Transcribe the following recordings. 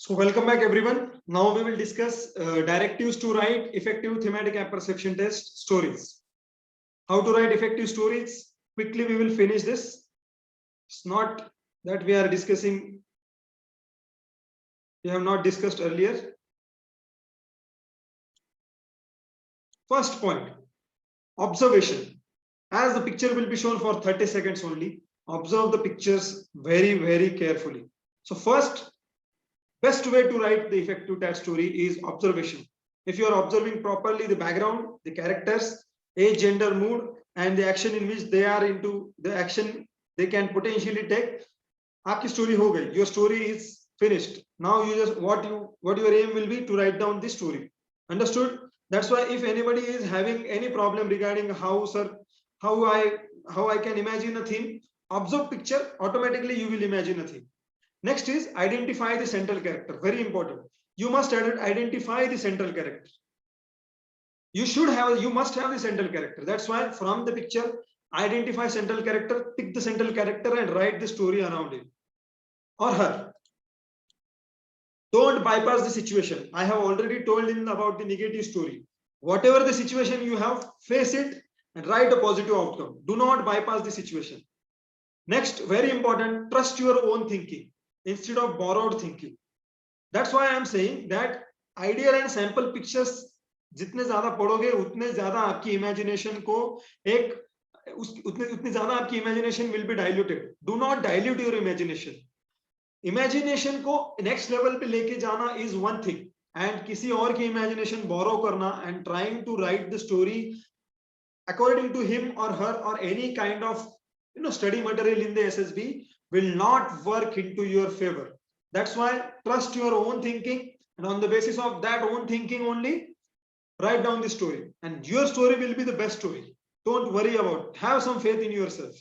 So welcome back everyone. Now we will discuss directives to write effective thematic apperception test stories. How to write effective stories? Quickly we will finish this. It's not that we are discussing, we have not discussed earlier. First point, observation. As the picture will be shown for 30 seconds only, observe the pictures very carefully. So first, best way to write the effective test story is observation. If you are observing properly the background, the characters, age, gender, mood, and the action in which they are into, the action they can potentially take, आपकी story हो गई. Your story is finished. Now you just what your aim will be to write down this story. Understood? That's why if anybody is having any problem regarding how I can imagine a theme, observe picture, automatically you will imagine a theme. Next is identify the central character. Very important. You must identify the central character. You must have the central character. That's why from the picture, identify central character, pick the central character and write the story around him or her. Don't bypass the situation. I have already told him about the negative story. Whatever the situation you have, face it and write a positive outcome. Do not bypass the situation. Next, very important, trust your own thinking instead of borrowed thinking. That's why I am saying that ideal and sample pictures जितने ज्यादा पढ़ोगे उतने ज्यादा आपकी imagination को उतनी ज्यादा आपकी imagination will be diluted. Do not dilute your imagination. Imagination को next level पे लेके जाना is one thing, and किसी और की imagination borrow करना and trying to write the story according to him or her or any kind of study material in the SSB will not work into your favor. That's why trust your own thinking, and on the basis of that own thinking only write down the story, and your story will be the best story. Don't worry about it. Have some faith in yourself.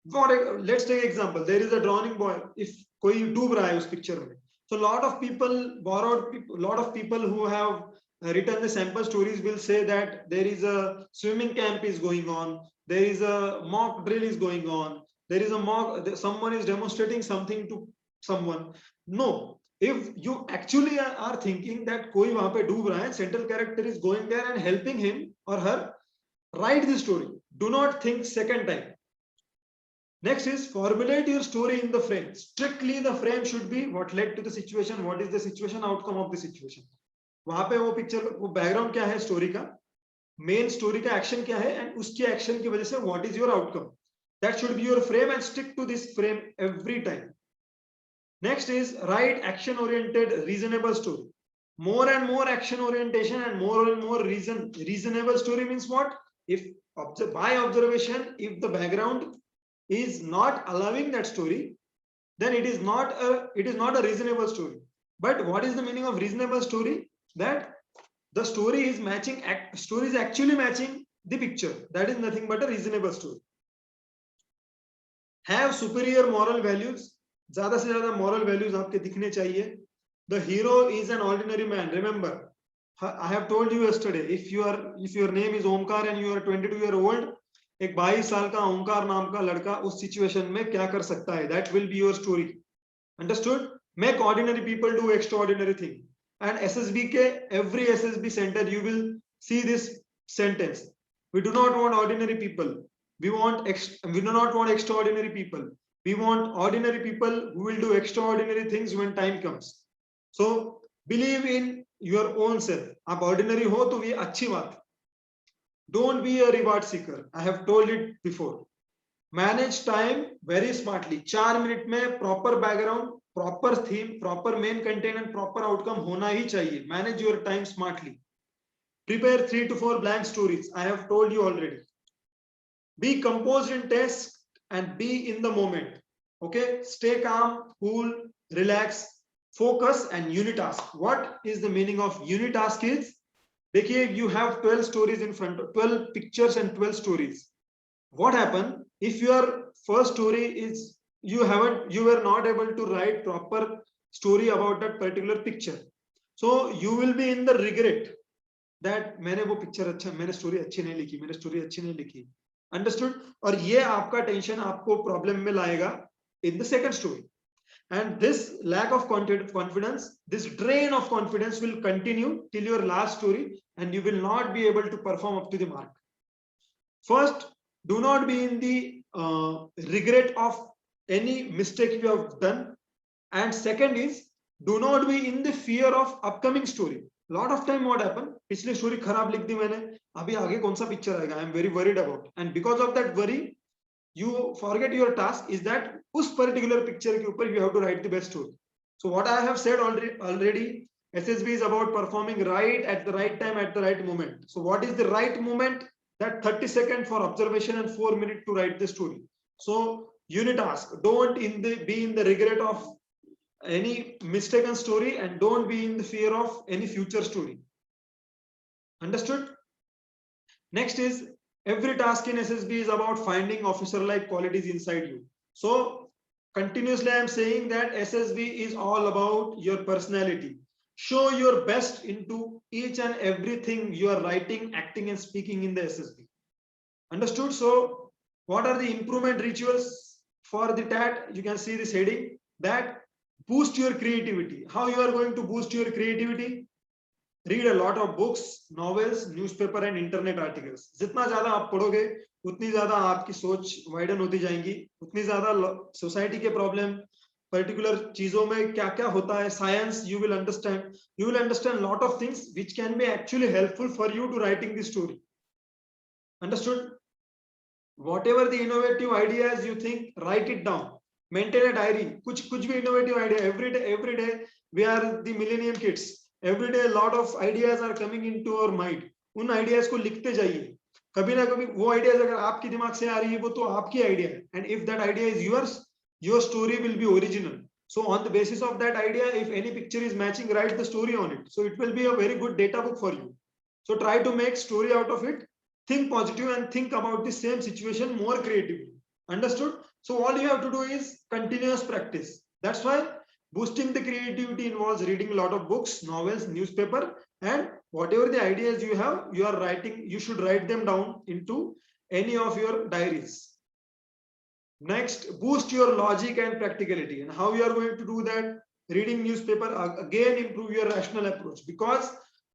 Let's take an example. There is a drowning boy. If कोई डूब रहा है उस picture में, so lot of people who have written the sample stories will say that there is a swimming camp is going on, there is a mock drill is going on, there is someone is demonstrating something to someone. No, if you actually are thinking that कोई वहां पे डूब रहा है, central character is going there and helping him or her, write the story. Do not think second time. Next is formulate your story in the frame. Strictly the frame should be what led to the situation, what is the situation, outcome of the situation. वहां पे वो picture, वो background क्या है story का, main story का action क्या है, एंड उसके एक्शन की वजह से what is your outcome. That should be your frame and stick to this frame every time. Next is right action oriented reasonable story. More and more action orientation and more reasonable story means what? If by observation, if the background is not allowing that story, then it is not a reasonable story. But what is the meaning of reasonable story? That the story is actually matching the picture. That is nothing but a reasonable story. Have superior moral values. ज्यादा से ज्यादा moral values आपके दिखने चाहिए. The hero is an ordinary man. Remember, I have told you yesterday, if your name is Omkar and you are 22-year-old, एक 22 साल का ओंकार नाम का लड़का उस सिचुएशन में क्या कर सकता है? That will be your story. Understood? Make ordinary people do extraordinary thing. And SSB के every SSB center you will see this sentence. We do not want ordinary people. We do not want extraordinary people. We want ordinary people who will do extraordinary things when time comes. So believe in your own self. आप ordinary हो तो ये अच्छी बात है. Don't be a reward seeker. I have told it before. Manage time very smartly. 4 minute में proper background, proper theme, proper main content and proper outcome होना ही चाहिए. Manage your time smartly. Prepare 3 to 4 blank stories. I have told you already. Be composed in test and be in the moment. Okay? Stay calm, cool, relax, focus and unitask. What is the meaning of unitask is? देखिए, you have 12 stories in front of 12 pictures and 12 stories. What happened if your first story is you were not able to write proper story about that particular picture, so you will be in the regret that मैंने वो picture मैंने story अच्छी नहीं लिखी. Understood? और ये आपका tension आपको प्रॉब्लम में लाएगा in the second story. And this lack of confidence, this drain of confidence will continue till your last story, and you will not be able to perform up to the mark. First, do not be in the regret of any mistake you have done. And second is, do not be in the fear of upcoming story. Lot of time what happen, पिछली story खराब लिख दी मैंने, अभी आगे कौन सा picture आएगा, I am very worried about. And because of that worry, you forget your task is that उस particular picture के ऊपर you have to write the best story. So what I have said already, SSB is about performing right at the right time at the right moment. So what is the right moment? That 30 seconds for observation and 4 minutes to write the story. So unit task, don't be in the regret of any mistaken story, and don't be in the fear of any future story. Understood? Next is, every task in SSB is about finding officer-like qualities inside you. So continuously I am saying that SSB is all about your personality. Show your best into each and everything you are writing, acting and speaking in the SSB. Understood? So what are the improvement rituals for the TAT? You can see this heading, that boost your creativity. How you are going to boost your creativity? Read a lot of books, novels, newspaper and internet articles. जितना ज्यादा आप पढ़ोगे उतनी ज्यादा आपकी सोच widen होती जाएंगी, उतनी ज्यादा सोसाइटी के प्रॉब्लम, पर्टिकुलर चीजों में क्या क्या होता है, science, you will understand lot of things which can be actually helpful for you to writing the story. Understood? Whatever the innovative ideas you think, write it down. Maintain a diary. कुछ भी innovative idea. Every day we are the millennium kids. Every day a lot of ideas are coming into our mind. उन ideas को लिखते जाइए. कभी ना कभी वो ideas अगर आपके दिमाग से आ रही है, वो तो आपकी idea है. And if that idea is yours, your story will be original. So on the basis of that idea, if any picture is matching, write the story on it. So it will be a very good data book for you. So try to make story out of it. Think positive and think about the same situation more creatively. Understood? So all you have to do is continuous practice. That's why boosting the creativity involves reading a lot of books, novels, newspaper, and whatever the ideas you have, you are writing, you should write them down into any of your diaries. Next, boost your logic and practicality. And how you are going to do that? Reading newspaper, again improve your rational approach, because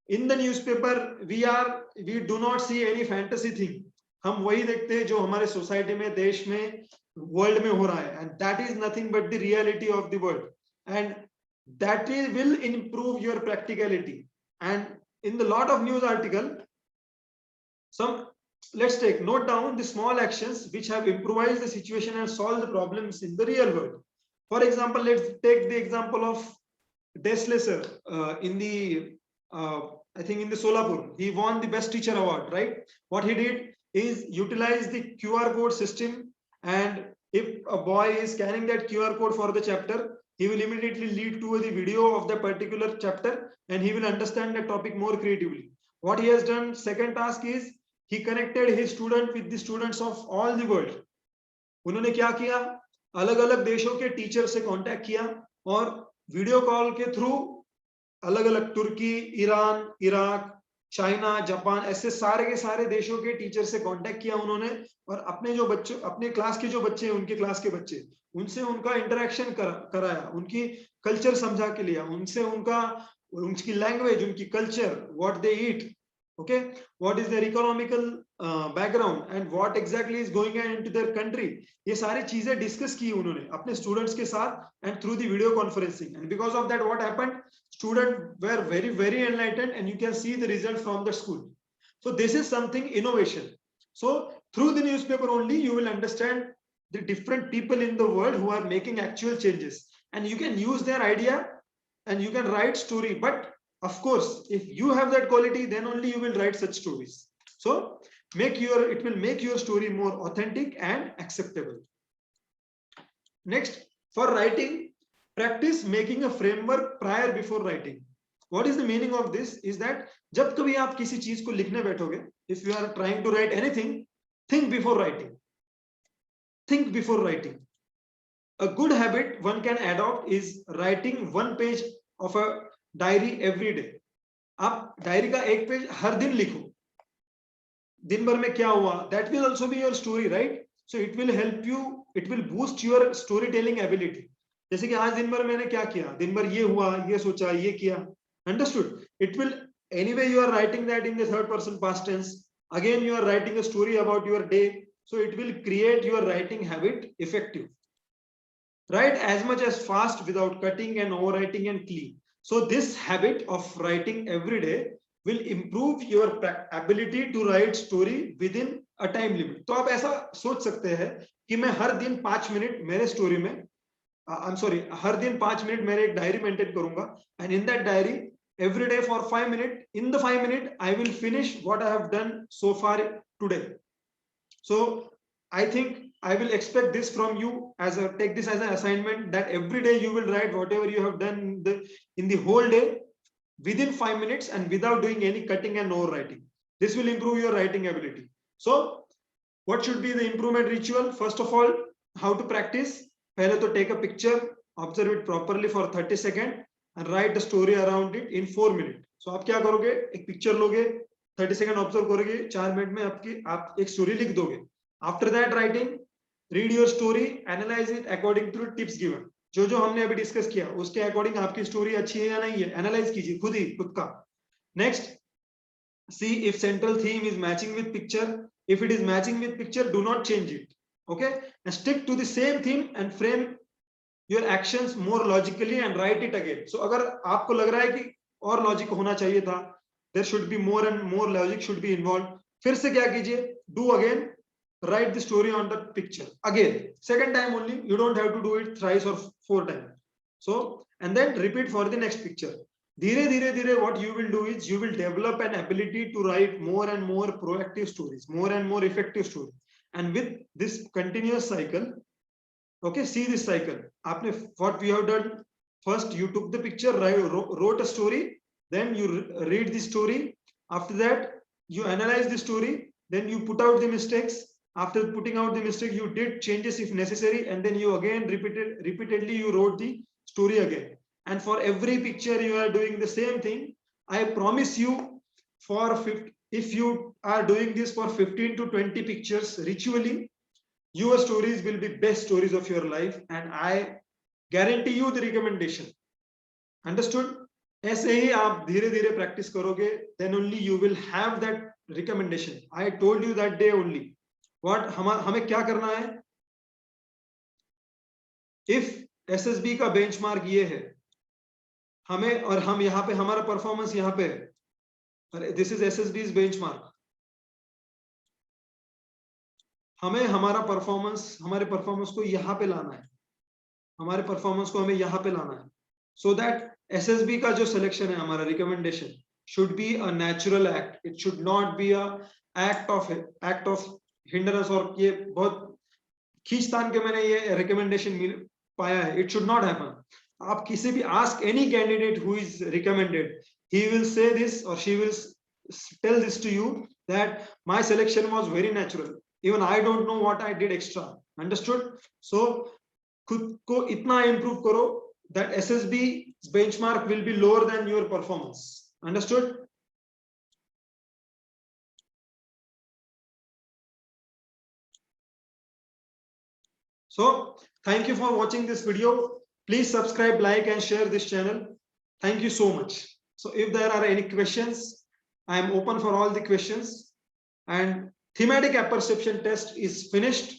in the newspaper we do not see any fantasy thing. हम वही देखते हैं जो हमारे society में, देश में, world में हो रहा है, and that is nothing but the reality of the world, and that will improve your practicality. And in the lot of news article, let's take note down the small actions which have improvised the situation and solved the problems in the real world. For example, let's take the example of Deslesser in the I think in the Solapur. He won the best teacher award, right? What he did is utilize the QR code system, and if a boy is scanning that QR code for the chapter, he will immediately lead to the video of the particular chapter, and he will understand the topic more creatively. What he has done, second task is, he connected his student with the students of all the world. उन्होंने क्या किया, अलग अलग देशों के teacher से contact किया और वीडियो कॉल के थ्रू अलग अलग तुर्की, ईरान, इराक, चाइना, जापान, ऐसे सारे के सारे देशों के टीचर से कांटेक्ट किया उन्होंने, और अपने जो बच्चों, अपने क्लास के जो बच्चे हैं, उनके क्लास के बच्चे, उनसे उनका इंटरेक्शन कराया, उनकी कल्चर समझा के लिया, उनसे उनकी लैंग्वेज, उनकी culture, what they eat, okay, what is their economical background and what exactly is going on into their country, ये सारी चीजें डिस्कस की उन्होंने अपने स्टूडेंट्स के साथ, and through the video conferencing. And because of that, what happened, students were very enlightened, and you can see the result from the school. So this is something innovation. So through the newspaper only you will understand the different people in the world who are making actual changes, and you can use their idea and you can write story. But of course, if you have that quality, then only you will write such stories. So it will make your story more authentic and acceptable. Next, for writing, practice making a framework prior before writing. What is the meaning of this? Is that जब कभी आप किसी चीज को लिखने बैठोगे, if you are trying to write anything, think before writing. Think before writing. A good habit one can adopt is writing one page of a diary every day. आप diary का एक पेज हर दिन लिखो, दिन भर में क्या हुआ, that will also be your story, right? So it will help you, it will boost your story telling ability. जैसे कि आज दिन भर मैंने क्या किया, दिन भर ये हुआ, ये सोचा, ये किया. Understood? It will, anyway you are writing that in the third person past tense. Again you are writing a story about your day, so it will create your writing habit effective. Write as much as fast without cutting and overwriting and clean. So this habit of writing every day will improve your ability to write story within a time limit. तो आप ऐसा सोच सकते हैं कि मैं हर दिन 5 minute मेरे स्टोरी में, I'm sorry, हर दिन 5 मिनट मेरे एक डायरी मेंटेन करूंगा, and in that diary every day for 5 minutes, in the 5 minutes I will finish what I have done so far today. So I think I will expect this from you, as a take this as an assignment, that every day you will write whatever you have done in the whole day within 5 minutes and without doing any cutting and overwriting. This will improve your writing ability. So what should be the improvement ritual? First of all, how to practice? पहले तो take a picture, observe it properly for 30 seconds and write a story around it in 4 minutes. So आप क्या करोगे, एक picture लोगे, 30 second observe करोगे, 4 minute में आप एक स्टोरी लिख दोगे. After that writing, read your story, analyse it according to tips given. जो हमने अभी डिस्कस किया उसके अकॉर्डिंग आपकी स्टोरी अच्छी है या नहीं है, एनालाइज कीजिए खुद का. Next, see if central theme is matching with picture. If it is matching with picture, do not change it. Okay, and stick to the same theme and frame your actions more logically and write it again. So अगर आपको लग रहा है कि और logic होना चाहिए था, there should be more and more logic should be involved, फिर से क्या कीजिए, do again, write the story on the picture again, second time only, you don't have to do it thrice or 4 times. So and then repeat for the next picture. धीरे धीरे what you will do is you will develop an ability to write more and more proactive stories, more and more effective stories, and with this continuous cycle. Okay, see this cycle. Aapne, what we have done, first you took the picture, wrote a story, then you read the story, after that you analyze the story, then you put out the mistakes, after putting out the mistake you did changes if necessary, and then you again repeatedly you wrote the story again. And for every picture you are doing the same thing. I promise you, for 50, if you are doing this for 15 to 20 pictures ritually, your stories will be best stories of your life, and I guarantee you the recommendation. Understood? ऐसे ही आप धीरे धीरे practice करोगे, then only you will have that recommendation. I told you that day only. What हमें क्या करना है? If SSB का benchmark ये है, हमें, और हम यहाँ पे हमारा परफॉर्मेंस यहाँ पे है, this is SSB's benchmark. हमें हमारे परफॉर्मेंस को यहाँ पे लाना है, हमारे परफॉर्मेंस को हमें यहाँ पे लाना है, so that SSB का जो सिलेक्शन है, हमारा recommendation should be a natural act. It should not be a act of hindrance, और ये बहुत खींचतान के मैंने ये रिकमेंडेशन पाया है. It should not happen. आप किसी भी ask any candidate who is recommended, he will say this or she will tell this to you that my selection was very natural. Even I don't know what I did extra. Understood? So खुद को इतना improve करो that SSB benchmark will be lower than your performance. Understood? So thank you for watching this video. Please subscribe, like and share this channel. Thank you so much. So if there are any questions, I am open for all the questions. And thematic apperception test is finished.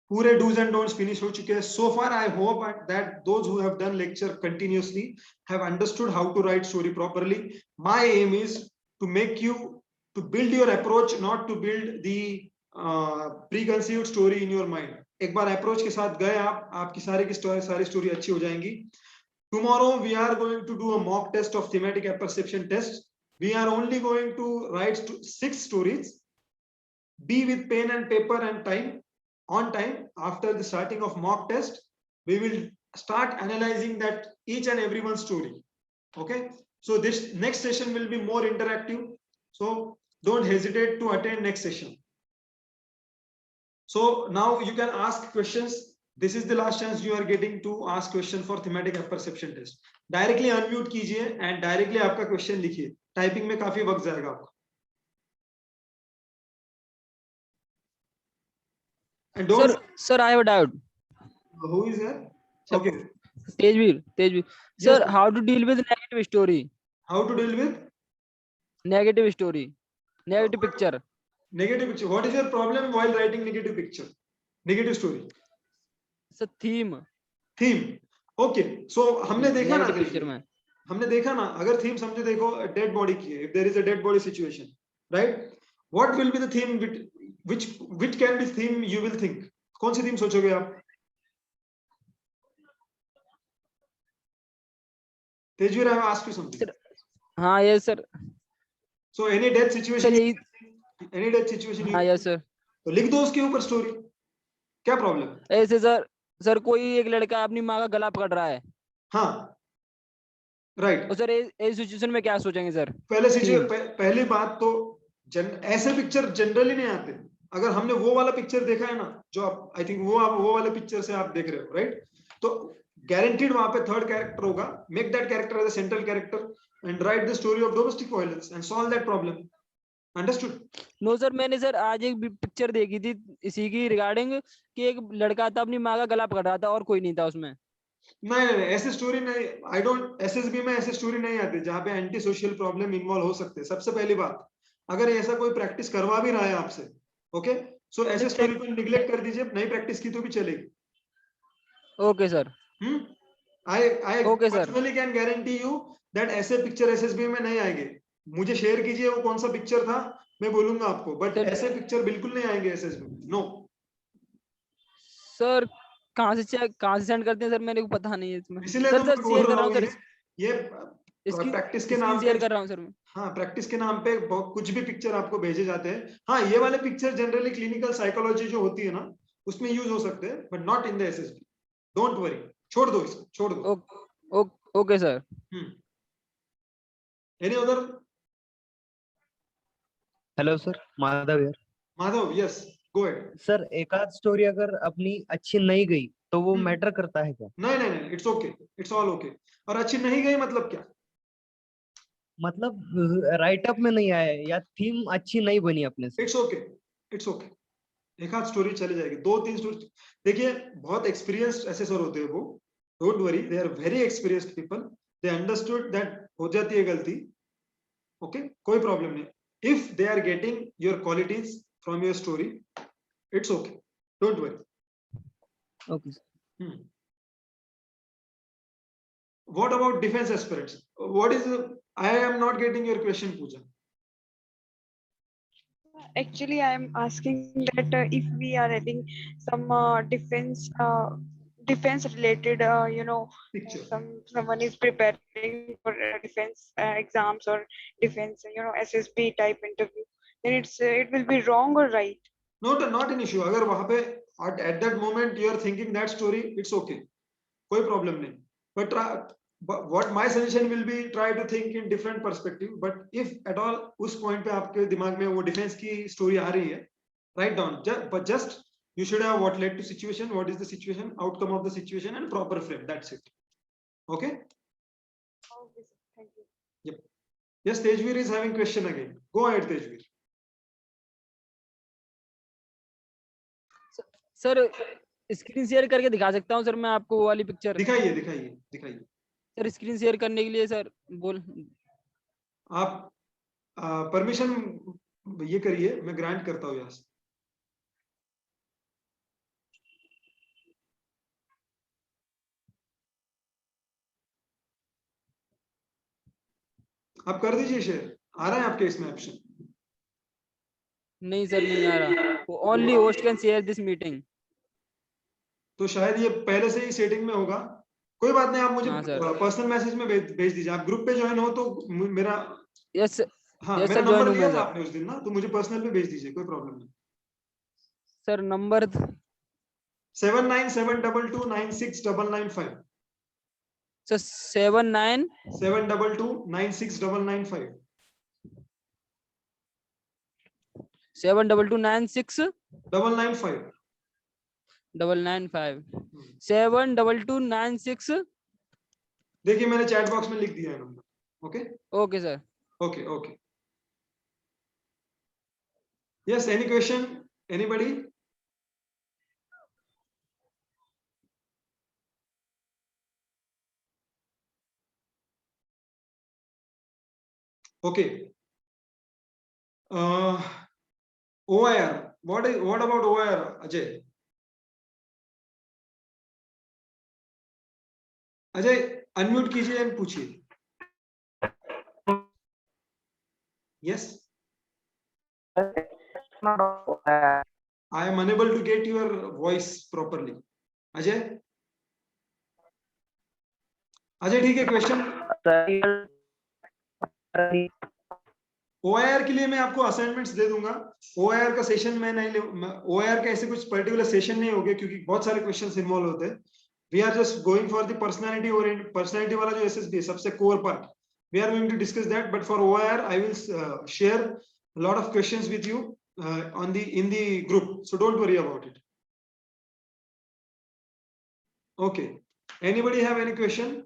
पूरे do's and don'ts finish हो चुके हैं. So far I hope that those who have done lecture continuously have understood how to write story properly. My aim is to make you to build your approach, not to build the preconceived story in your mind. एक बार approach के साथ गए आप, आपकी सारी story अच्छी हो जाएंगी. Tomorrow we are going to do a mock test of thematic apperception test. We are only going to write 6 stories. Be with pen and paper and time. On time. After the starting of mock test, we will start analyzing that each and every one story. Okay, so this next session will be more interactive, so don't hesitate to attend next session. So now you can ask questions. This is the last chance you are getting to ask question for thematic apperception test. Directly unmute कीजिए and directly आपका question लिखिए. Typing में काफी वक्त जाएगा आपका. And don't, sir, I have a doubt. who is here? Okay, Tejveer, Tejveer Yes. Sir, how to deal with negative story? How to deal with negative story, negative picture. negative picture? What is your problem while writing negative picture? Negative story. Sir theme, theme. Okay, so हमने देखा ना negative picture देखिए, में। हमने देखा ना, अगर theme समझो, देखो डेड बॉडी की है, if there is a dead body situation, right, what will be the theme, which which can be theme you will think, कौन सी थीम सोचोगे आप? Tejveer, I have asked you something. Sir हाँ yes sir. So any death sir situation, यही, any death situation हाँ yes sir. तो लिख दो उसके ऊपर स्टोरी, क्या प्रॉब्लम? ऐसे सर, सर कोई एक लड़का अपनी माँ का गला पकड़ रहा है, हाँ, राइट। और सर इस सिचुएशन में क्या सोचेंगे सर? थीम। पहली बात तो ऐसे पिक्चर जनरली नहीं आते। अगर हमने वो वाला पिक्चर देखा है ना, जो आप, आई थिंक वो वाले पिक्चर से आप देख रहे हो, राइट, तो गारंटीड वहां पे थर्ड कैरेक्टर होगा, make that character as a central character and write the story of domestic violence and solve that problem. Understood? No sir, मैंने सर आज एक पिक्चर देखी थी इसी की रिगार्डिंग, कि एक लड़का था अपनी माँ का गला पकड़ रहा था और कोई नहीं था उसमें। नहीं नहीं, ऐसे स्टोरी नहीं, आई डोंट, एसएसबी में ऐसे स्टोरी नहीं आती जहां पे एंटी सोशल प्रॉब्लम इन्वॉल्व हो सकते हैं। सबसे पहली बात, अगर ऐसा कोई प्रैक्टिस करवा भी रहा है आपसे, ओके, सो ऐसे स्टोरी को निग्लेक्ट कर दीजिए, नहीं प्रैक्टिस की तो भी चलेगी। Okay sir. I okay sir. Personally can guarantee you that ऐसे पिक्चर एसएसबी में नहीं आएंगे। मुझे शेयर कीजिए वो कौन सा पिक्चर था, मैं बोलूंगा आपको, बट सर, ऐसे पिक्चर बिल्कुल नहीं आएंगे एसएसबी में, नो। सर कहाँ से सेंड करते हैं सर, मेरे को पता नहीं है इसमें। इसीलिए तो सर मैं सर बोल शेयर कर रहा रहा हूँ हूँ सर, ये इसकी प्रैक्टिस के स्क्रीन नाम पे, शेयर कर रहा हूँ सर मैं। हाँ, प्रैक्टिस के नाम पे कुछ भी पिक्चर आपको भेजे जाते हैं। हाँ, ये वाले पिक्चर जनरली क्लिनिकल साइकोलॉजी जो होती है ना, उसमें यूज हो सकते हैं, but not in the SSB. Don't worry, छोड़ दो इसको, छोड़ दो। Okay sir. Any other? Hello sir, Madhav यार। Madhav, yes, go ahead. Sir एक आध स्टोरी अगर अपनी अच्छी नहीं गई तो वो मैटर करता है क्या? नहीं नहीं नहीं, it's okay, it's all okay. और अच्छी नहीं गई मतलब क्या? मतलब राइटअप में नहीं आया या थीम अच्छी नहीं बनी अपने से। इट्स ओके, इट्स ओके, एक आध स्टोरी चली जाएगी, दो तीन स्टोरी। देखिए, बहुत एक्सपीरियंस्ड एसेसर होते हैं वो, don't worry, they are very experienced people, they understood that हो जाती है गलती, ओके, कोई प्रॉब्लम नहीं। If they are getting your qualities from your story, it's okay, don't worry. Okay sir. What about defense aspirants? What is I am not getting your question, Pooja. Actually, I am asking that if we are adding some defense related, Picture. someone is preparing for defense exams or defense, SSB type interview, then it will be wrong or right? Not an issue. अगर वहां पे at that moment you are thinking that story, it's okay, कोई problem नहीं. But what my suggestion will be, try to think in different perspective. But if at all उस point पे आपके दिमाग में वो defense की story आ रही है, write down. But just you should have what led to situation, what is the situation, outcome of the situation, and proper frame. That's it. Okay. Okay, sir. Thank you. Yep. Yes, Tejveer is having question again. Go ahead, Tejveer. Sir screen share करके दिखा सकता हूँ sir मैं आपको वो वाली picture? दिखाइए दिखाइए दिखाइए। सर स्क्रीन शेयर करने के लिए सर बोल, आप परमिशन ये करिए, मैं ग्रांट करता हूँ यहाँ से। आप कर दीजिए शेयर, आ रहा है आपके इसमें ऑप्शन? नहीं सर नहीं आ रहा, वो only host can share this meeting. तो शायद ये पहले से ही सेटिंग में होगा, कोई बात नहीं, आप मुझे हाँ सर। पर्सनल मैसेज में भेज दीजिए। आप ग्रुप पे ज्वाइन हो तो मेरा, यस हाँ, यस मेरा सर, ज्वाइन नंबर हूँ लिया मैं था सर। आपने उस दिन ना, तो मुझे पर्सनल पे भेज दीजिए, कोई प्रॉब्लम नहीं। Sir number 7972296995। सर 79 722969995। 72296 995। 995 72296। देखिए, मैंने चैट बॉक्स में लिख दिया है number. Okay okay sir. Okay okay. Yes, any question, anybody? Okay. OIR, what about OIR, Ajay? Ajay unmute कीजिए एंड पूछिए. Yes, I am unable to get your voice properly. Ajay, ठीक है. क्वेश्चन OIR के लिए मैं आपको असाइनमेंट्स दे दूंगा. OIR का सेशन मैं नहीं OIR का ऐसे कुछ पर्टिकुलर सेशन नहीं होगा क्योंकि बहुत सारे क्वेश्चंस इन्वॉल्व होते हैं. We are just going for the personality oriented, personality वाला जो SSB है सबसे core part. We are going to discuss that, but for OIR I will share a lot of questions with you in the group, so don't worry about it. Okay, anybody have any question?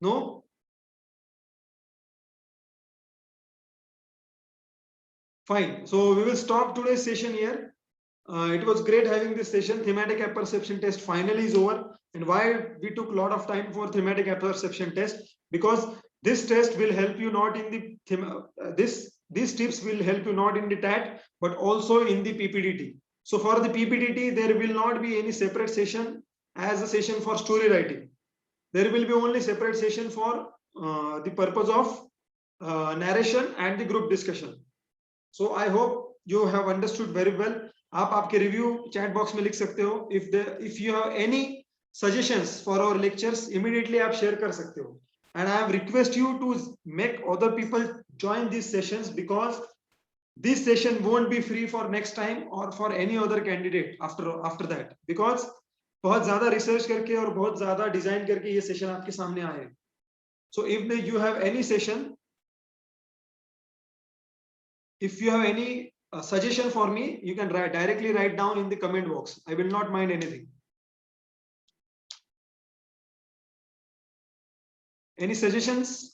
No? Fine, so we will stop today's session here. It was great having this session. Thematic apperception test finally is over. And why we took a lot of time for thematic apperception test? Because this test will help you not in the these tips will help you not in the TAT but also in the PPDT. So for the PPDT there will not be any separate session as a session for story writing. There will be only separate session for the purpose of narration and the group discussion. So I hope you have understood very well. आप आपके review chat box में लिख सकते हो. if you have any suggestions for our lectures, immediately आप share कर सकते हो. And I have request you to make other people join these sessions because this session won't be free for next time or for any other candidate after that, because बहुत ज्यादा research करके और बहुत ज्यादा design करके ये session आपके सामने आए. So if you have any session, if you have any suggestion for me, you can directly write down in the comment box. I will not mind anything. Any suggestions?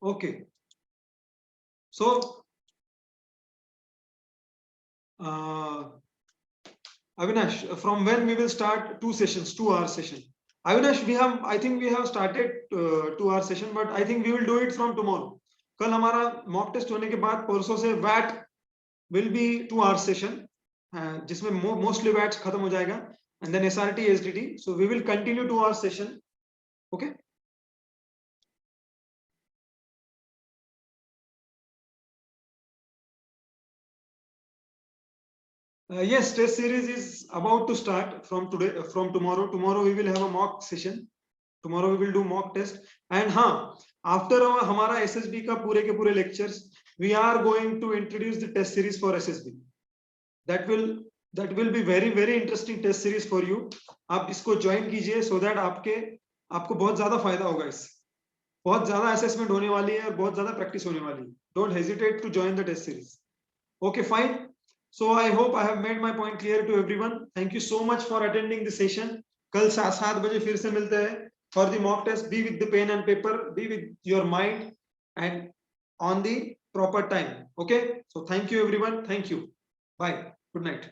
Okay. So Avinash, from when we will start 2 sessions, 2-hour session? Avinash, I think we have started 2-hour session, but I think we will do it from tomorrow. कल हमारा mock test होने के बाद परसों से वैट will be 2-hour session, जिसमें mostly WATs खत्म हो जाएगा, and then SRT, SDT. So we will continue 2-hour session. Okay. Yes, test series is about to start from today, from tomorrow. Tomorrow we will have a mock session. Tomorrow we will do mock test. And after हमारा SSB का पूरे के पूरे lectures, we are going to introduce the test series for SSB. That will be very very interesting test series for you. आप इसको join कीजिए so that आपको बहुत ज्यादा फायदा होगा इससे. बहुत ज्यादा assessment होने वाली है और बहुत ज्यादा practice होने वाली है. Don't hesitate to join the test series. Okay, fine. So I hope I have made my point clear to everyone. Thank you so much for attending the session. कल 7 बजे फिर से मिलते हैं for the mock test. Be with the pen and paper, be with your mind and on the proper time. Okay. So thank you everyone. Thank you. Bye. Good night.